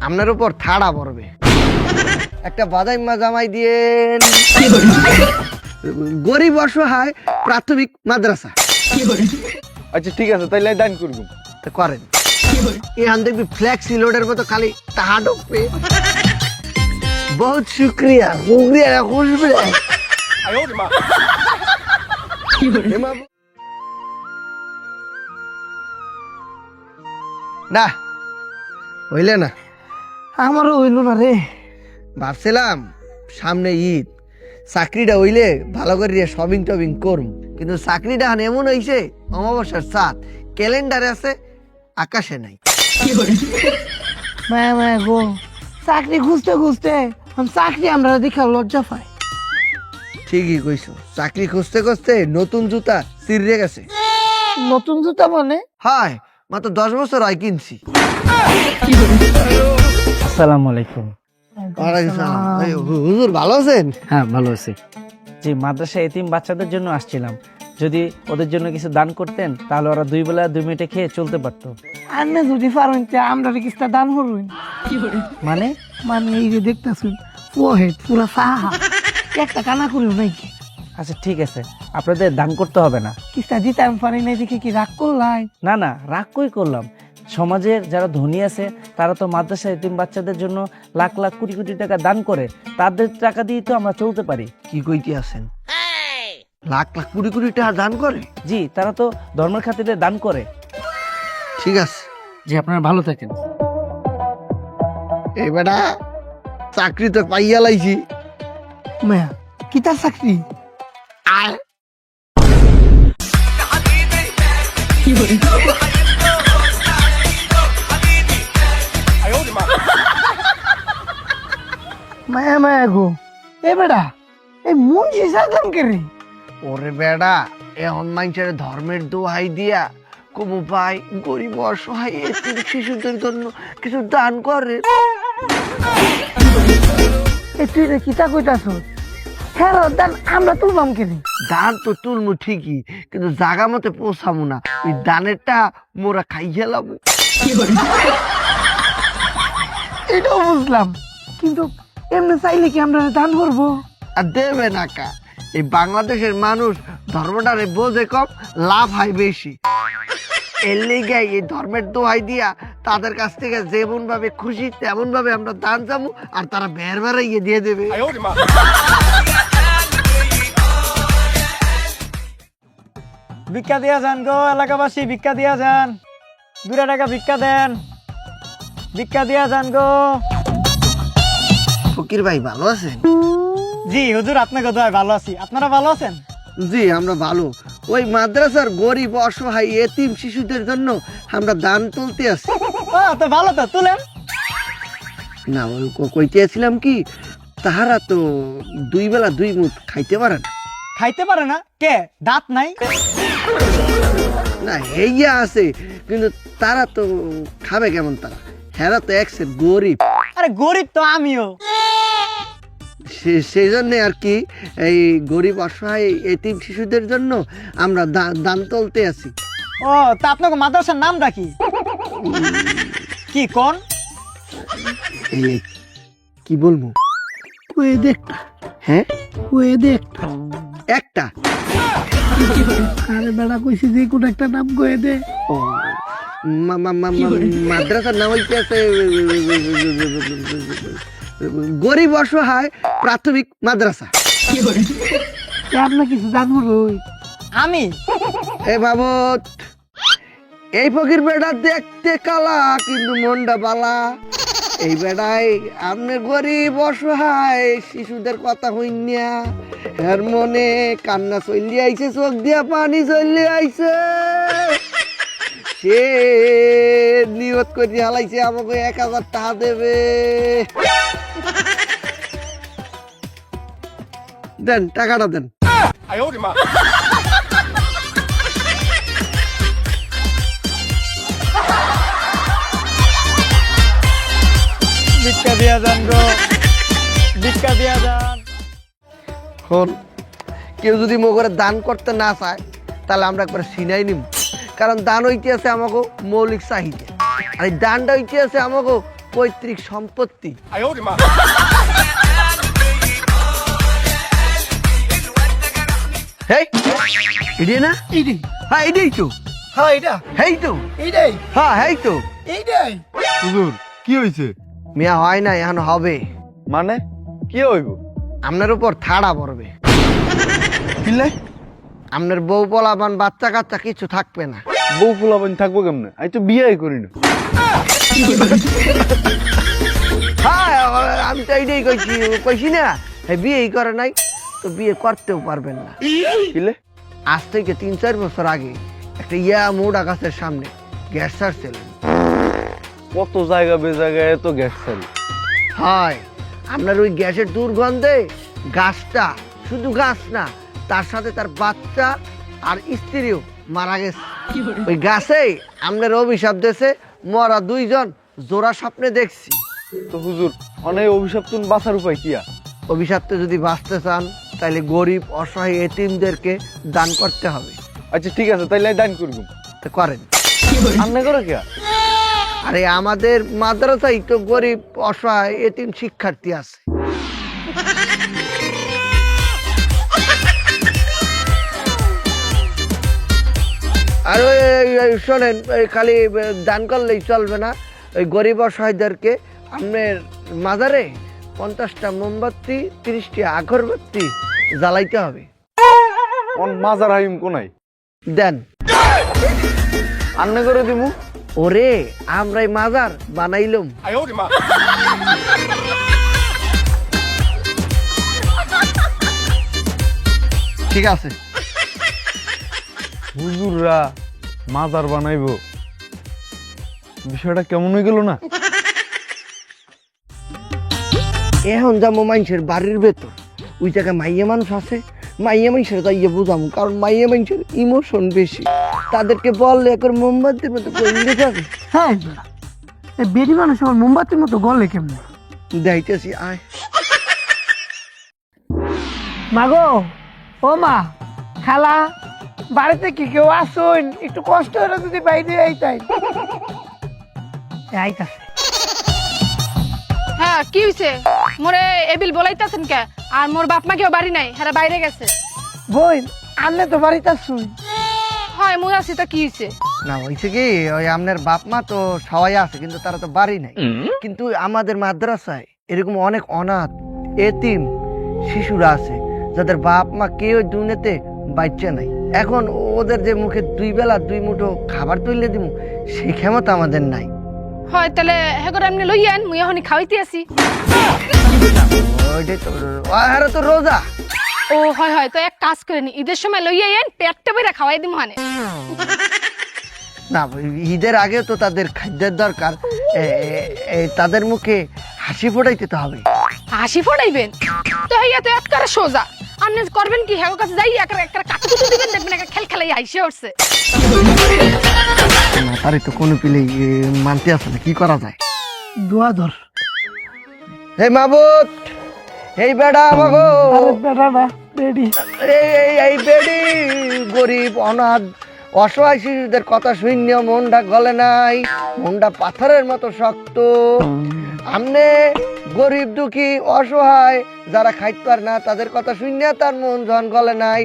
আপনার উপর থাড়া পড়বে। একটা বাদাইম্মা জামাই দিয়েন। গরিব অসহায় প্রাথমিক মাদ্রাসা। আচ্ছা ঠিক আছে, তাইলে দান করবো। তো করেন। এখান দেখবি ফ্লেক্সি লোডের মতো খালি টাকা ঢুকবে। বহুত শুক্রিয়া শুক্রিয়া খুশবে। না হইলে না, আমারও হইল না রে। ভাবছিলাম সামনে ঈদ, চাকরিটা হইলে ভালো করে শপিং টপিং করুম, কিন্তু চাকরিটা এমন হইছে অমাবস্যার চাঁদ ক্যালেন্ডারে আছে, আকাশে নাই। মায়া মায়া গো, চাকরি খুঁজতে খুঁজতে চাকরি আমরা দেখা লজ্জা পাই। ঠিকই কইছো, চাকরি খুঁজতে খুঁজতে নতুন জুতা চিরিয়ে গেছে। নতুন জুতা মানে? হয় মাত্র 10 বছর হয় কিনছি। আসসালামু আলাইকুম। ওয়ালাইকুম সালাম। এই হুজুর ভালো আছেন? হ্যাঁ ভালো আছি। জি, মাদ্রাসা এতিম বাচ্চাদের জন্য আসছিলাম। যদি ওদের জন্য কিছু দান করতেন তাহলে ওরা 2 বেলা 2 মিনিটে খেয়ে চলতে পারতো। আন্না যদি পারেন আমরা কিস্তা দান করবেন। মানে? মানে এই যে দেখতেছি পোহে পুরা সাহা একটা কানা করিও নাকি? আচ্ছা ঠিক আছে, আপনাদের দান করতে হবে না। কিস্তা দিতে আমি পারি নাই দেখে কি রাগ করলাই? না না, রাগ কই করলাম। সমাজের যারা ধনী আছে তারা তো মাদ্রাসা এতিম বাচ্চাদের জন্য লাখ লাখ কোটি কোটি টাকা দান করে, তাদের টাকা দিয়ে তো আমরা চলতে পারি। কি কইতে আছেন? লাখ লাখ কোটি কোটি টাকা দান করে? জি, তারা তো ধর্মের খাতিরে দান করে। ঠিক আছে। জি, আপনারা ভালো থাকেন। এই বেটা চাকরি তো পাইয়া লাইছি। মায়া কি তার চাকরি? আয় মায়া মায়া গো, এ বেটা এই মুন্সি সাজলাম কে রে? ওরে বেড়া, এখন মানুষের ধর্মের দোহাই দিয়া কমু ভাই গরিব অসহায় এতিম শিশুদের জন্য কিছু দান করে। এ তুই রে কিতা কইতাছ? হ্যাঁ দান আমরা তুললাম কে রে? দান তো তুলমু ঠিকই, কিন্তু জাগা মতে পৌঁছামু না। ওই দানেরটা মোরা খাইয়া লাবো। এটাও বুঝলাম, কিন্তু এমনি চাইলে কি আমরা দান করবো? আর দেবে না কা, এই বাংলাদেশের মানুষ ধর্মটারে বোঝে কম, লাভ হয় বেশি। এর লেগে এই ধর্মের দোহাই দিয়া তাদের কাছ থেকে যেমন ভাবে খুশি তেমন ভাবে আমরা দান যাবো, আর তারা বের বেড়াইয়ে দিয়ে দেবে। ভিক্ষা দিয়া যান গো এলাকাবাসী, ভিক্ষা দিয়া যান। 2 টাকা ভিক্ষা দেন, ভিক্ষা দিয়া যান গো। ফকির ভাই ভালো আছেন? জি হুজুর, আপনাকে দোয়ায় ভালো আছি। আপনারা ভালো আছেন? জি আমরা ভালো। ওই মাদ্রাসার গরিব অসহায় এতিম শিশুদের জন্য আমরা দান তুলতে আসি। ও তো ভালো, তো তুলেন। না ওই কইতে আসছিলাম কি, তাহারা তো 2 বেলা 2 মুঠ খাইতে পারে না। খাইতে পারে না কে? দাঁত নাই? না হেইয়া আছে, কিন্তু তারা তো খাবে কেমন? তারা হেরা তো একসের গরিব। আরে গরিব তো আমিও। সেই জন্য আর কি এই গরিব অসহায় এতিম শিশুদের জন্য আমরা দান তুলতে আসি। ও তা আপনাকে মাদ্রাসার নাম রাখি কি কোন? এই কি বলবো? ওয়ে দেখ, হ্যাঁ ওয়ে দেখ। একটা। আরে বেড়া কইছি যে কোন একটা নাম কয়ে দে। ও মাদ্রাসার নাম হইতে আছে গরিব অসহায় প্রাথমিক মাদ্রাসা। আপনার কিছু দান করবো? আমি এ বাবত, এই ফকির বেটা দেখতে কালা কিন্তু মনটা বালা। এই বেটাই আপনি গরিব অসহায় শিশুদের কথা হইনিয়া এর মনে কান্না চলি আইছে, চোখ দিয়া পানি চলি আইছে। সে নিয়ত করে হালাইছে আমাকে 1000 টাকা দেবে। দেন টাকাটা দেন। ভিক্ষা দিয়া যান গো, ভিক্ষা দিয়া যান। হন কেউ যদি মোগরে দান করতে না চায় তাহলে আমরা একবার সিনাই নিব, কারণ দান হইতে আছে আমাকে মৌলিক চাহিদা, আর এই দানটা হইতে আছে আমাকে পৈতৃক সম্পত্তি। হেই, এটাই না? এইটাই হ্যাঁ এটাই তো, হ্যাঁ এটা হেই তো, এইটাই হ্যাঁ হেই তো। এইটাই হুজুর কি হইছে? মিয়া হয় না, এখন হবে। মানে কি হইব? আপনার উপর থাড়া পড়বে। কিলে আপনার বউ পোলাপান বাচ্চা কাচ্চা কিছু থাকবে না। বউ ফুলাবান থাকবো কেমনে? আমি তো বিয়ে করি না। হ্যাঁ আমি তো এইটাই কইছি না, বিয়েই করে নাই তো বিয়ে করতেও পারবেন না। কিলে আজ থেকে 3-4 বছর আগে একটা মোটা গাছের সামনে গ্যাস ছাড়ছিলেন। কত জায়গা বেজায়গায় তো গ্যাস ছাড়ি। হয় আপনার ওই গ্যাসের দুর্গন্ধে গাছটা, শুধু গাছ না, তার সাথে তার বাচ্চা আর স্ত্রীও মারা গেছে। ওই গাছে আপনার অভিশাপ দিয়েছে, মরা 2 জন জোড়া স্বপ্নে দেখছি। তো হুজুর অনেক অভিশাপ তুন বাঁচার উপায় কিয়া? অভিশাপতে যদি বাঁচতে চান তাহলে গরিব অসহায় এতিমদেরকে দান করতে হবে। আচ্ছা ঠিক আছে, তাইলে দান করবো। তো করেন। আন্না করে কিয়া? আরে আমাদের মাদ্রাসায় তো গরিব অসহায় এতিম শিক্ষার্থী আছে। আর ওই শোনেন, খালি দান করলেই চলবে না, ওই গরিব অসহায়দেরকে আপনার মাজারে 50টা মোমবাতি 30টি আগরবাতি জ্বালাইতে হবে। মাজার হাইম কোনাই দেন। আন্না করে দিমু। ওরে আমরাই মাজার বানাইলাম। ঠিক আছে। হুজুররা মাজার বানাইবো, বিষয়টা কেমন হয়ে গেল না? এখন যাবো মানুষের বাড়ির ভেতর, ওই জায়গায় মাইয়া মানুষ আছে, মাইয়া মানুষের যাইয়ে বুঝাবো, কারণ মাইয়া মানুষের ইমোশন বেশি, তাদেরকে বললে একবার মোমবাতির মতো গলে যাবে। হ্যাঁ এই বেডি মানুষ আমার মোমবাতির মতো গলে কেমনে? যাইতেছি, আয়। মাগো, ও মা, খালা, বাড়িতে কি কেউ আসুন? একটু কষ্ট হলে যদি বাইরে আইতাই। আইতাছে। হ্যাঁ কি হইছে? মোরে এবিল বলাইতাছেন কে? আর মোর বাপ মা কেউ বাড়ি নাই, হেরা বাইরে গেছে। বোন, আনলে তো বাড়িতে আসুন। হয় মুই আছি, তা কি হইছে? না হয়েছে কি, ওই আপনার বাপ মা তো সবাই আছে কিন্তু তারা তো বাড়ি নাই। কিন্তু আমাদের মাদ্রাসায় এরকম অনেক অনাথ এতিম শিশুরা আছে যাদের বাপ মা কেউ দুনিয়াতে বাচ্চা নাই। এখন ওদের যে মুখে 2 বেলা 2 মুঠো খাবার তুললে দিব, সেই ক্ষমতা আমাদের নাই। হয় তাহলে হেগর এমনি লইয়েন, মুই এখনই খাওয়াইতে আসি। ওইটাই তো, আরে তো রোজা। ও হয় হয়, তো এক কাজ করে নি, ঈদের সময় লইয়েন, পেটটা বেড়ে খাওয়াই দিম হানে। না, ঈদের আগে তো তাদের খাদ্যের দরকার, তাদের মুখে হাসি ফোটাইতে তো হবে। হাসি ফোটাইবেন তো হইয়া তো এক করে সোজা। আপনি করবেন কি, হেগো কাছে যাই একটা কাটুকুটু দিবেন, দেখবেন একটা খেলাই আইসে উঠছে। তারই তো কোনো পিলেই মানতে আসে না, কি করা যায়? দোয়া ধর। হে মাবুত, এই বেড়া মাগো, আরে বেটা না, বেডি। এই বেড়ি গরিব অনাথ অসহায় শিশুদের কথা শুনে মনটা গলে নাই, মনটা পাথরের মতো শক্ত। আমনে গরিব দুঃখী অসহায় যারা খাইতে পারে না তাদের কথা শুনে তার মন জন গলে নাই,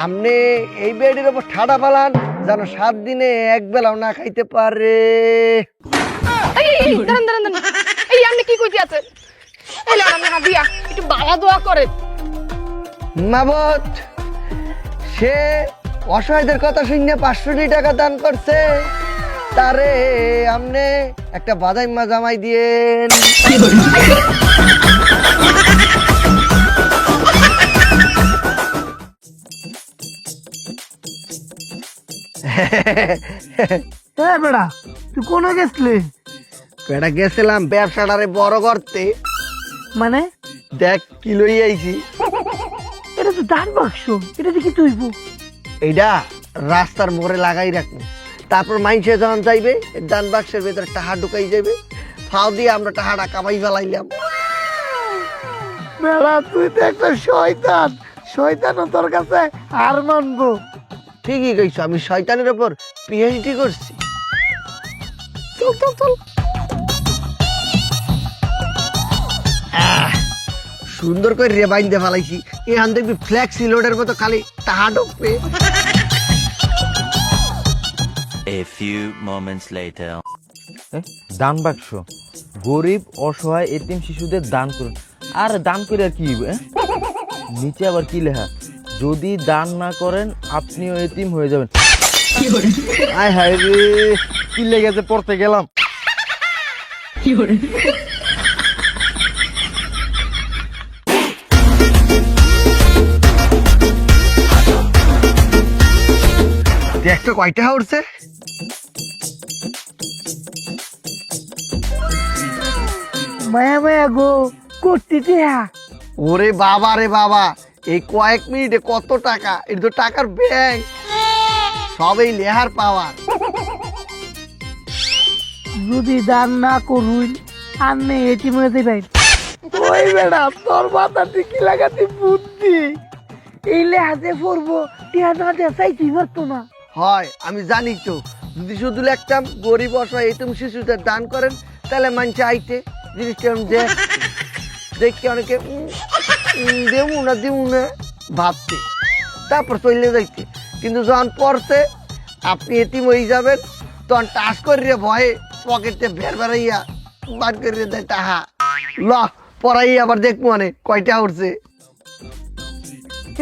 আমনে এই বেড়ির ওপর ঠাডা পালান যেন 7 দিনে এক বেলাও না খাইতে পারে। এই দাঁড়ান দাঁড়ান দাঁড়ান, এই আপনি কি কইতে আছেন? এই লান আপনি হাদিয়া একটু বালা দোয়া করেন। মাবত সে অসহায়দের কথা শুনে 500 টাকা দান করছে, তারে আমনে একটা বাদাইমা জামাই দিয়েন। বেড়া, তুই কোন গেছলি? বেটা গেছিলাম ব্যবসাটারে বড় করতে। মানে দেখ কি লই আইছি। এটা তো দান বাক্স, এটা দেখি তুইব। এইটা রাস্তার মোড়ে লাগাই রাখবো, তারপর মাইনসে যখন যাইবে ডান বাক্সের ভেতরে টাহা ঢুকাই যাবে, ফাও দিয়ে আমরা টাহাটা কামাই ফেলাইলাম। বেড়া তুই তো একটা শয়তান, শয়তানও তোর কাছে হার মানবো। ঠিকই কইছো, আমি শয়তানের উপর পিএইচডি করছি। চল চল চল। সুন্দর করে রে বাইন্দে ফেলাইছি, এখান দেখবি ফ্লেক্সি লোডের মতো খালি টাহা ঢুকবে। A few moments later. দান বাক্স, গরিব অসহায় এতিম শিশুদের দান করুন। আর দান করে আর কি হইবে? নিচে আবার কি লেখা, যদি দান না করেন আপনিও এতিম হয়ে যাবেন। আয় হায় রে, কি লেগেছে পড়তে গেলাম। দেখতো কয়টা উঠছে? মায়া মায়া গো করতে হ্যাঁ ওরে বাবা রে বাবা, এই কয়েক মিনিটে কত টাকা! এটা তো টাকার ব্যাংক, সব এই লেহার পাওয়ার। যদি দান না করুন আর নেই এটি মনে দেবেন। ওই ম্যাডাম তোর মাথা ঠিকই লাগাতে বুদ্ধি, এই লেহাতে পড়বো টিয়া না দেয়া চাইতেই পারতো না। হয় আমি জানি তো, যদি শুধু লিখতাম গরিব অসহায় এতিম শিশুদের দান করেন, তাহলে মানুষ আইতে জিনিসটা দেখতে অনেকে দেবো না দেবো না ভাবতে, তারপর চলে যাইতে। কিন্তু যখন পড়ছে আপনি এতিম হয়ে যাবেন, তখন টাস করিয়ে ভয়ে পকেটে বের বেড়াইয়া বার করিয়ে দেয় টাহা। ল পড়াই আবার দেখবো অনেক কয়টা উঠছে।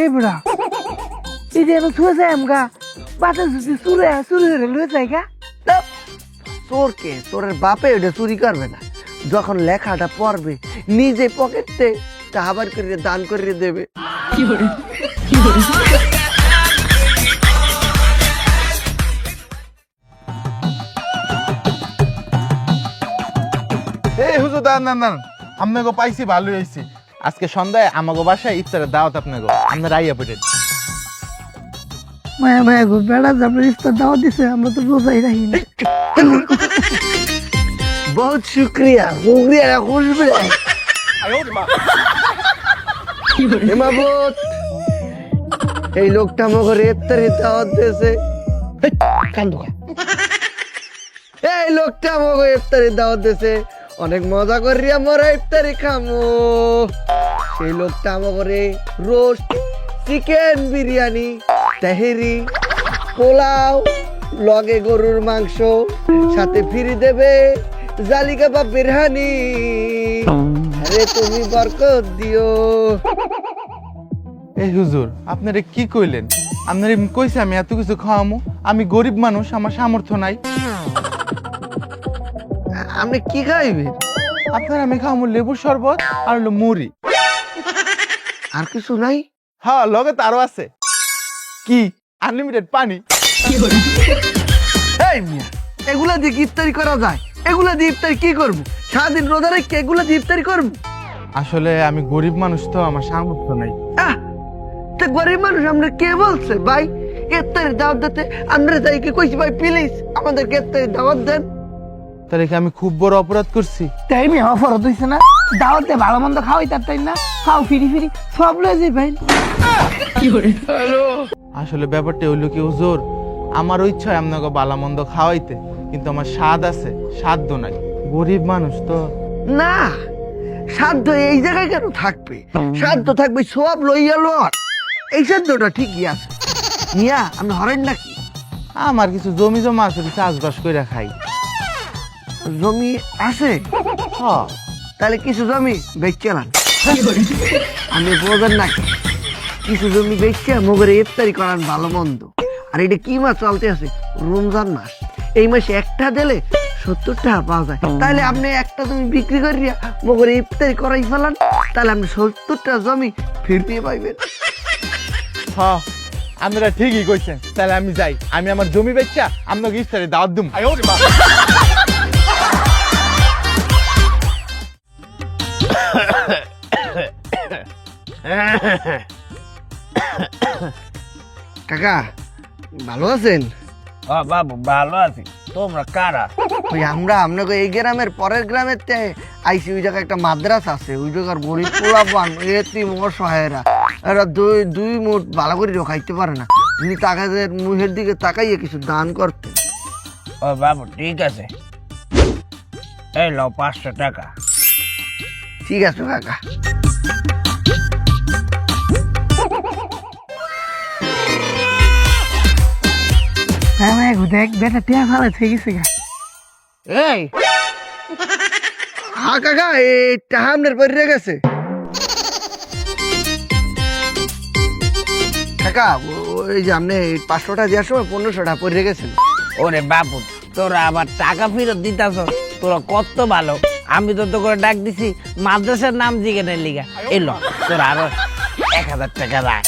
এই বুড়া এই যেন ছুঁয়ে যায় আমগা বাতা যদি চুরে হয়ে লুয়ে যায় গা। চোরকে চোরের বাপে ওটা চুরি করবে না, যখন লেখাটা পড়বে নিজে পকেটে টাহা বার করিয়ে দান করিয়ে দেবে। এই হুজুর দাঁড়ান দাঁড়ান দাঁড়ান, আপনাকে পাইছি ভালোই হয়েছি। আজকে সন্ধ্যায় আমাকে বাসায় ইফতারের দাওয়াত, আপনাকে আপনার আইয়া পেটেন। মায়া মায়া গো বেড়া যাবে ইফতার দাওয়াত দিছে, আমরা তো রোজাই রাখি না। বহুত শুক্রিয়া শুক্রিয়া খুশবে। হেমাবত, এই লোকটা মগর ইফতারি দাওয়াত দিয়েছে। এই লোকটা মগর ইফতারি দাওয়াত দিয়েছে, অনেক মজা করি আমরা ইফতারি খামো। সেই লোকটা আমাকে রোস্ট, চিকেন বিরিয়ানি, তাহেরি, পোলাও, লগে গরুর মাংস, সাথে ফিরি দেবে জালি কাবাব বিরহানি। আরে তুমি বরকত দিও। এই হুজুর আপনারে কি কইলেন? আপনারে কইছে আমি এত কিছু খাওয়ামো? আমি গরিব মানুষ, আমার সামর্থ্য নাই। আপনি কি খাইবেন? আপনার আমি খাওয়ামো লেবুর শরবত আর হলো মুড়ি। আর কিছু নাই? হ্যাঁ লগে তো আরো আছে। কি আনলিমিটেড পানি? এই মিয়া, এগুলা দিয়ে কি ইফতারি করা যায়? এগুলা দিয়ে ইফতারি কি করবো? সারাদিন রোজা রেখে এগুলা দিয়ে ইফতারি করবো? আসলে আমি গরিব মানুষ তো, আমার সামর্থ্য নাই। তা গরিব মানুষ আমরা কে বলছে ভাই ইফতারি দাওয়াত দিতে? আমরা যাই কি কইছি ভাই প্লিজ আমাদেরকে ইফতারি দাওয়াত দেন। তাহলে কি আমি খুব বড় অপরাধ করছি? তাই আমি অফারত হইছে না, দাওয়াতে ভালো মন্দ খাওয়াই তার তাই না, খাও ফিরি ফিরি সব লয়ে যাই ভাই। আসলে ব্যাপারটা হইলো কি হুজুর, আমার ইচ্ছা হয় আপনাকে বালা মন্দ খাওয়াইতে, কিন্তু আমার স্বাদ আছে, সাধ্য নাই। গরিব মানুষ তো। না, সাধ্য এই জায়গায় কেন থাকবে? সাধ্য থাকবে সব লইয়া লর। এই সাধ্যটা ঠিকই আছে। মিয়া আপনি হরেন নাকি? আমার কিছু জমি জমা আছে, চাষবাস করে খাই। জমি আছে? হ্যাঁ। তাহলে কিছু জমি বেচে না, আমি বোঝেন নাকি? কিছু জমি বেচে মগরে ইফতারি করার ভালো মন্দ। আর এটা কি মাস চলতে আছে? রমজান মাস। এই মাসে একটা দিলে 70 টাকা পাওয়া যায়। তাহলে আপনি একটা জমি বিক্রি করিয়া মগরে ইফতারি করাই ফেলান, তাহলে আপনি 70 টাকা জমি ফিরতে পাইবেন। হ্যাঁ আপনারা ঠিকই কইছেন, তাহলে আমি যাই, আমি আমার জমি বেচা আপনাকে ইফতারে দাওয়াত দিম। কাকা ভালো আছেন? বাবু ভালো আছি, তোমরা কারা? ওই আমরা আপনাকে এই গ্রামের পরের গ্রামের আইসি। ওই জায়গায় একটা মাদ্রাসা আছে, ওই জায়গার গরিব পোলাপান এতিম অসহায়রা, এরা দুই মুঠ ভালো করে খাইতে পারে না। যিনি তাকাদের মুখের দিকে তাকাইয়ে কিছু দান করতেন। ও বাবু ঠিক আছে, এই লো 500 টাকা। ঠিক আছে কাকা। মায়া গো দেখ বেটা টিয়া ভালো থেকে গেছে গা। এই হ্যাঁ কাকা এই টাহা আপনার পরে গেছে কাকা ওই যে আপনি 500 টাকা দেওয়ার সময় 1500 টাকা পরে গেছেন। ওরে বাপু, তোরা আবার টাকা ফেরত দিতাছ, তোরা কত ভালো। আমি তো তো করে ডাক দিছি মাদ্রাসার নাম জিজ্ঞানের লিগা। এলো তোরা আরো 1000 টাকা রাখ।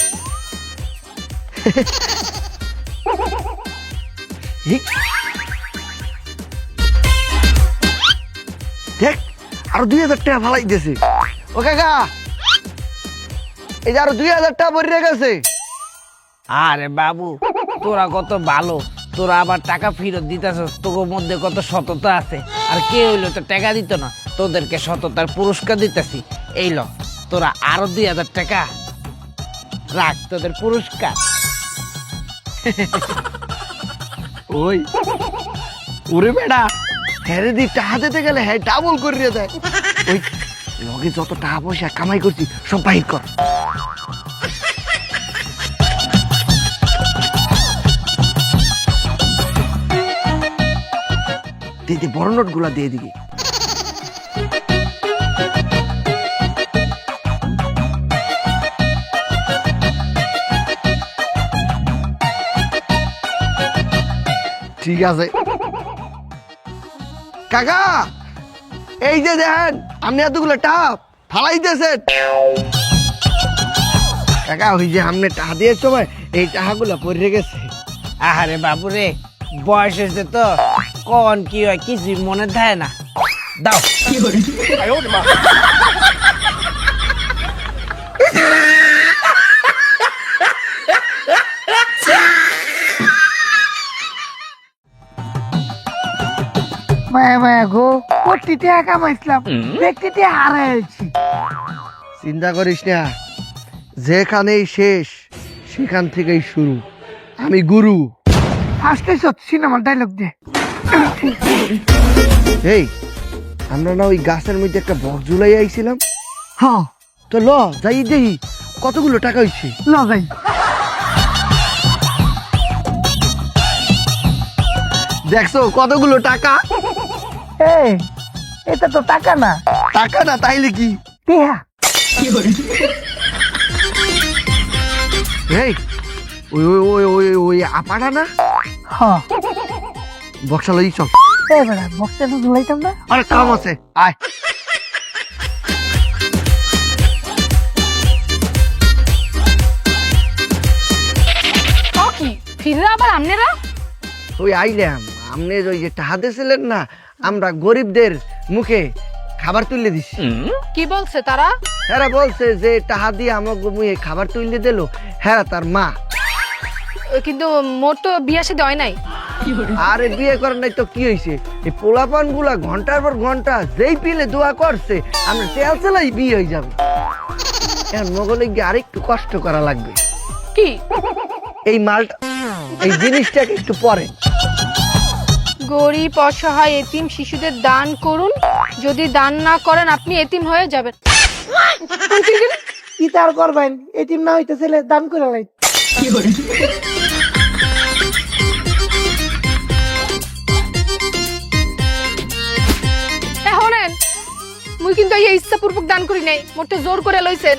দেখ আরো 2000 টাকা ফালাই দিয়েছে। ও কাকা এই যে আরো 2000 টাকা পরে গেছে। আরে বাবু, তোরা কত ভালো, তোরা আবার টাকা ফেরত দিতেছস, তোর মধ্যে কত সততা আছে। আর কে হইলো তো টাকা দিত না, তোদেরকে সততার পুরস্কার দিতেছি। এই ল, তোরা আরো 2000 টাকা রাখ, তোদের পুরস্কার। ওই ওরে বেড়া হ্যাঁ দি টাকা দিতে গেলে হ্যাঁ ডাবল করিয়ে দেয়। ওই লগে যত টাকা পয়সা কামাই করছি সব বাহির কর। দিদি বড় নোট গুলা দিয়ে দিবি। ঠিক আছে কাকা, এই যে দেখেন আপনি এতগুলো টাপ ফালাইতেছেন। কাকা ওই যে আপনি টাকা দিয়ে সময় এই টাকাগুলো পড়ে গেছে। আহারে বাবু রে, বয়স হয়েছে তো, কখন কি হয় কিছু মনে থাকে না। দাও। মায়া মায়া গো কোটি টাকা কামাইছিলাম, ব্যক্তি টাকা হারাইছি। চিন্তা করিস না, যেখানেই শেষ সেখান থেকেই শুরু। আমি গুরু। আজকে সিনেমার ডায়লগ দে। এই আমরা না ওই গাছের মধ্যে একটা বক্স ঝুলাই আইছিলাম। হ্যাঁ তো ল যাই দেখি কতগুলো টাকা হইছে। না যাই। দেখছো কতগুলো টাকা? এই এটা তো টাকা না। টাকা না তাইলে কি? টিয়া। এই ওই ওই ওই ওই ওই আপাটা না হ্যাঁ বক্সা লই চল। এই বেড়া বক্সটা তো ঝুলাইতাম না। আরে কাম আছে আয়। কি ফিরে আবার আপনারা? ওই আইলাম আপনি ওই যে টাকা দিয়েছিলেন না, আমরা গরিবদের মুখে খাবার তুলে দিছি। কি বলছে তারা? হেরা বলছে যে টাকা দিয়ে আমাকে মুখে খাবার তুলে দিল হেরা তার মা। কিন্তু মোর তো বিয়ে সাথে হয় নাই। আরে বিয়ে করার নাই তো কি হয়েছে, এই পোলাপান গুলা ঘন্টার পর ঘন্টা যেই পিলে দোয়া করছে আমরা তেল চালাই বিয়ে হয়ে যাবে। এখন মগলে গিয়ে আরেকটু কষ্ট করা লাগবে। কি এই মালটা এই জিনিসটাকে একটু পরে গরিব অসহায় এতিম শিশুদের দান করুন, যদি দান না করেন আপনি এতিম হয়ে যাবেন। কি তার করবেন, এটিম না হইতে ছেলে দান করে লাই। শোনেন, মুই কিন্তু এই ইচ্ছাপূর্বক দান করি নাই, মোটে জোর করে লইছেন।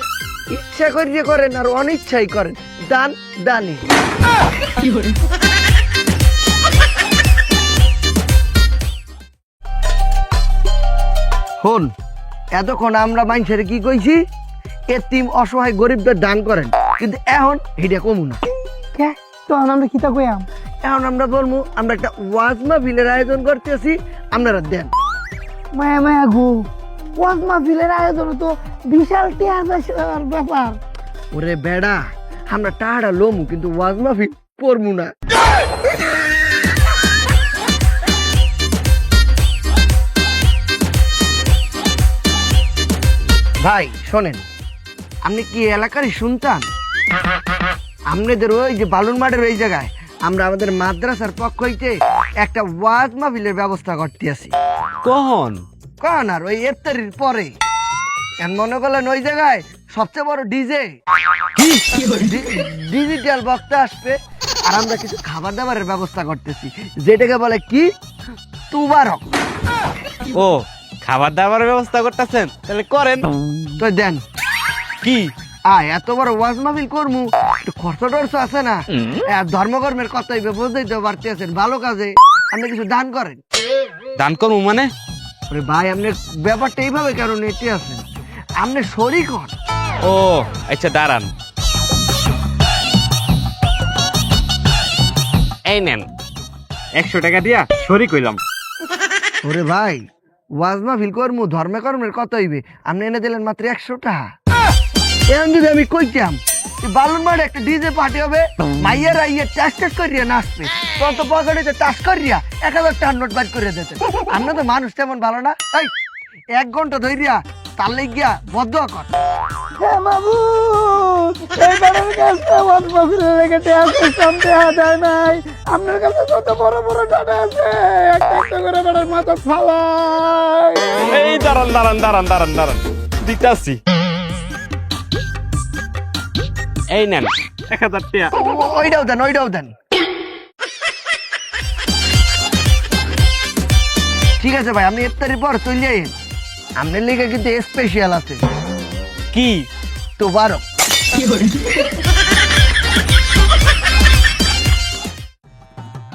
ইচ্ছা করিয়ে করেন আর অনিচ্ছাই করেন, দান দানি। হন এতক্ষণ আমরা মানুষের কি কইছি, এতিম অসহায় গরিবদের দান করেন, কিন্তু এখন এটা কমু না। কে তো আমরা কিতা কইয়াম? এখন আমরা বলবো আমরা একটা ওয়াজ মাহফিলের আয়োজন করতেছি, আপনারা দেন। মায়া মায়া গো, ওয়াজ মাহফিলের আয়োজন তো বিশাল টিয়ার ব্যাপার। ওরে বেড়া, আমরা টাহারা লমু কিন্তু ওয়াজ মাহফিল পড়মু না। ভাই শোনেন, আপনি কি এলাকারই শুনতাম? আপনাদের ওই যে বালুর মাঠের ওই জায়গায় আমরা আমাদের মাদ্রাসার পক্ষ হইতে একটা ওয়াজ মাহফিলের ব্যবস্থা করতে আছি। কখন? কখন আর ওই ইফতারির পরে। এখন মনে করলেন ওই জায়গায় সবচেয়ে বড় ডিজে ডিজিটাল বক্তা আসবে, আর আমরা কিছু খাবার দাবারের ব্যবস্থা করতেছি, যেটাকে বলে কি তুবারক। ও, খাবার দাবার ব্যবস্থা করতেছেন, তাহলে করেন। তো দেন কি? এত বড় ওয়াজ মাহফিল করমু, একটু খরচ টরচ আছে না? ধর্মকর্মের কথাই বুঝতেই তো পারতেছেন, ভালো কাজে আপনি কিছু দান করেন। দান করবো মানে? আরে ভাই, আপনি ব্যাপারটা এইভাবে কেন নেটে আছেন? আপনি শরীক হন। ও আচ্ছা, দাঁড়ান। এই নেন 100 টাকা দিয়া শরীক হইলাম। ওরে ভাই, ওয়াজ মাহফিল করমু, ধর্মকর্মের কথা হইবে, আপনি এনে দিলেন মাত্র 100 টাকা। এখন যদি আমি কইতাম বালুন মাঠে একটা ডিজে পার্টি হবে, মাইয়ারা ইয়ে টাস টাস করিয়া নাচবে, তত পকেটে টাস করিয়া 1000 টাকার নোট বাইর করে দিতে। আমরা তো মানুষ তেমন ভালো না। এই 1 ঘন্টা ধরিয়া তার লাগিয়া বদ্ধ কর। হ্যাঁ বাবু, এই বেড়ার কাছে ওয়াজ মাহফিলের রেখে টাকা দেয় নাই। আপনার কাছে কত বড় বড় টাকা আছে, একটা একটা করে বেড়ার মাথা ফালাই। এই দাঁড়ান দাঁড়ান দাঁড়ান দাঁড়ান দাঁড়ান, দিতাছি। এই নেন 1000 টাকা। ওইটাও দেন, ওইটাও দেন। ঠিক আছে ভাই, আপনি ইফতারির পর চলে যাইন। আপনার লিগে কিন্তু স্পেশাল আছে। কি? তো বারো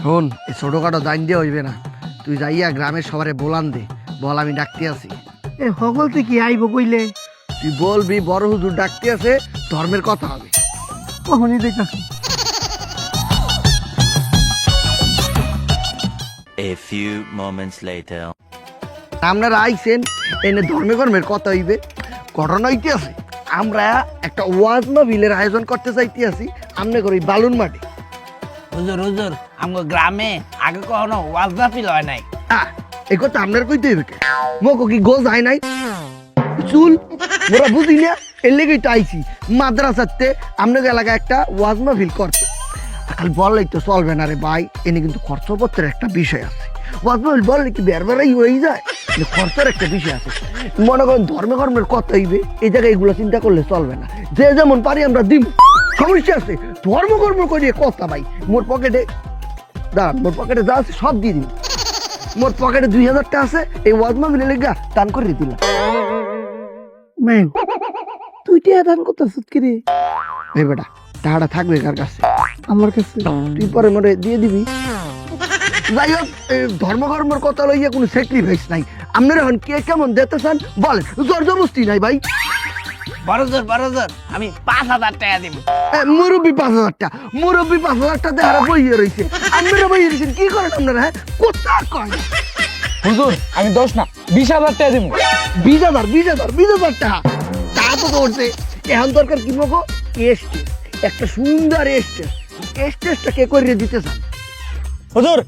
শোন, এই ছোটখাটো দাইন দিয়ে হইবে না। তুই যাইয়া গ্রামের সবারে বলান দে, বল আমি ডাকতে আছি। এ সকলতে কি আইব কইলে? তুই বলবি বড় হুজুর ডাকতে আছে, ধর্মের কথা হবে। কখনই দেখাচ্ছি। A few moments later. আপনারা আইছেন, এনে ধর্মে কর্মের কথা হইবে, ঘটনা হইতে আছে। আমরা একটা ওয়াজ মাহফিলের আয়োজন করতে চাইতে আছি, আমনে করি বালুন মাটি। হুজুর হুজুর, আমগো গ্রামে আগে কখনো ওয়াজ মাহফিল হয় নাই। এই কথা আপনার কইতে হইবে কে? মোকো কি গোজ হয় নাই? চুল মোরা বুঝি না, এর লেগেই তো আইছি মাদ্রাসাতে আপনাকে এলাকায় একটা ওয়াজ মাহফিল করতে। খালি বললেই তো চলবে না রে ভাই, এনে কিন্তু খরচপত্রের একটা বিষয় আছে। ওয়াজ মাহফিল বললে কি বেরবেরাই হয়ে যায়, খরচের একটা বিষয় আছে। মনে করেন ধর্মে কর্মের কথা হইবে, এই জায়গায় এগুলো চিন্তা করলে চলবে না। যে যেমন পারি আমরা দিব, সমস্যা আছে। ধর্মকর্ম করিয়ে কথা ভাই, মোর পকেটে দাঁড়ান, মোর পকেটে যা আছে সব দিয়ে দিন। মোর পকেটে 2000 টাকা আছে, এই ওয়াজ মাহফিলের লেগা দান করে দিলাম। ম্যাম, তুই টিয়া দান করতেছিস কি রে? এই বেটা, টাকাটা থাকবে কার কাছে? আমার কাছে। তুই পরে মরে দিয়ে দিবি। যাই হোক, ধর্মকর্মের কথা লইয়া কোনো স্যাক্রিফাইস নাই। আপনারা এখন কে কেমন দিতে চান বলেন, জোর জবরদস্তি নাই ভাই। বড় জোর, আমি 5000 টাকা দিব। মুরব্বী 5000 টাকা, মুরব্বী 5000 টাকা দেহারা বইয়ে রয়েছে। আপনারা বইয়ে রয়েছেন কি করেন আপনারা? হ্যাঁ, কোথা কয় হুজুর, আমি 10 না 20,000 টাকা দিব। 20,000 টাকা তা তো করছে। এখন দরকার কি মগো? স্টেজ, একটা সুন্দর স্টেজ। স্টেজটা কে করে দিতে চান? হুজুর,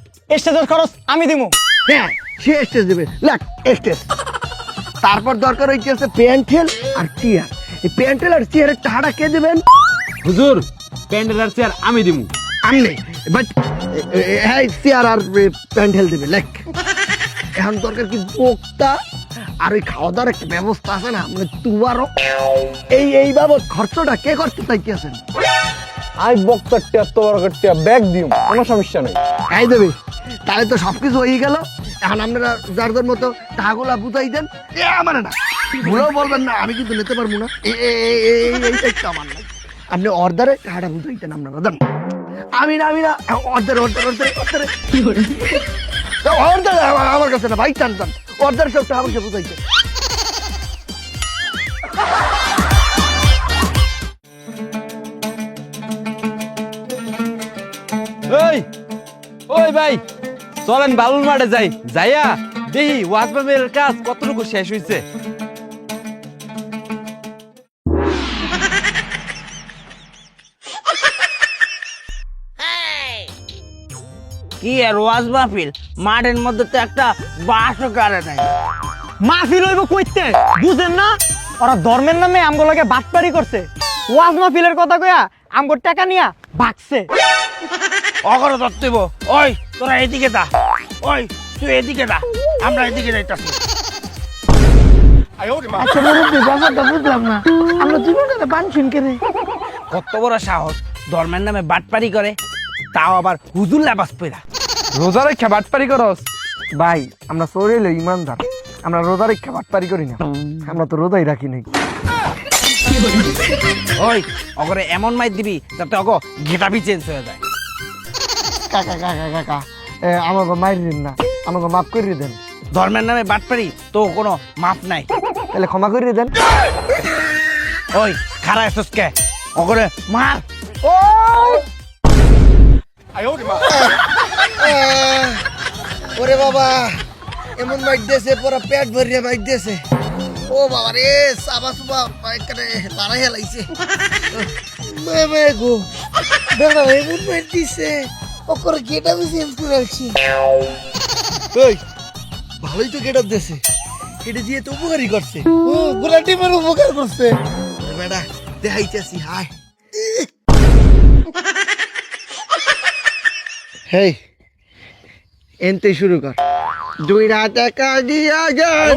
স্টেজের খরচ আমি দিব। হ্যাঁ, সে স্টেজ দেবে, লাগ স্টেজ। তারপর দরকার হইতেছে প্যান্টেল আর চেয়ার। এই প্যান্টেল আর চেয়ারের টাকাটা কে দেবেন? হুজুর, প্যান্ডেল আর চেয়ার আমি দিমু। আমি নেই, বাট হ্যাঁ, চেয়ার আর প্যান্টেল দেবে। লাগ এখন দরকার কি বক্তা আর ওই খাওয়া দাওয়ার একটা ব্যবস্থা আছে না, মানে তুবারও। এই বাবদ খরচটা কে করতে চাইতেছেন? আমি বক্তারটা তোরটা ব্যাগ দিও, কোনো সমস্যা নাই। এই দেবে, তাহলে তো সবকিছু হয়ে গেল। এখন আপনারা যার যার মতো টাকাগুলা বুঝাই দেন। আমার না, ভুলেও বলবেন না, আমি কিন্তু নিতে পারবো না। এইটা আমার না। আপনি অর্ডারে টাকাটা বুঝাই দেন আপনারা, দেন। আমি না অর্ডারে আমার কাছে না ভাই, টান অর্ডার সব টাকা পয়সা বুঝাই দেন। ওই ভাই, চলেন বালুর মাঠে যাই, যাইয়া দেখি ওয়াজ মাহফিলের কাজ কতটুকু শেষ হয়েছে। কি আর ওয়াজ মাহফিল, মাঠের মধ্যে তো একটা বাসও কারে নাই। মাহফিল হইব কইতে, বুঝেন না? ওরা ধর্মের নামে আমগুলোকে বাটপারি করছে। ওয়াজ মাহফিলের কথা কইয়া আমগোর টাকা নিয়া ভাগছে। অগর দত্তইব। ওই তোরা এদিকে দা, ওই তুই এদিকে দা, আমরা এদিকে যাইতাছি। আচ্ছা মুরব্বী, ব্যাপারটা বুঝলাম না, আমরা জীবনে বানছেন কেন? কত বড় সাহস, ধর্মের নামে বাটপারি করে। তাও আবার হুজুর লেবাস পইরা। রোজা রেখা বাটপারি করস? ভাই আমরা চোর হইলে ইমানদার, আমরা রোজা রেখা বাটপারি করি না, আমরা তো রোজাই রাখি নাই। ওই অগরে এমন মাইর দিবি যাতে অগ গেটাবি চেঞ্জ হয়ে যায়। কাকা কাকা কাকা আমাকে মারি দেন না, আমাকে মাফ করে দেন। ধর্মের নামে বাটপারি তো কোনো মাপ নাই। তাহলে ক্ষমা করে দেন। ওই খারা এসস কে? অগরে মার। ওরে বাবা এমন মাইক দিয়েছে পুরো পেট ভরিয়ে মাইক দিয়েছে। ও বাবা রে সাবা সুবা এখানে বাড়াই হেলাইছে। মামা গো বেড়া এমন মাইক দিছে ওকর গেটা আমি চেঞ্জ করে আছি। ওই ভালোই তো গেটা দিয়েছে, এটা দিয়ে তো উপকারই করছে। ও গোলাটি মেরে উপকার করছে। বেড়া দেখাইতেছি হাই। হেই এনতে শুরু কর। 2 টাকা দিয়া যান।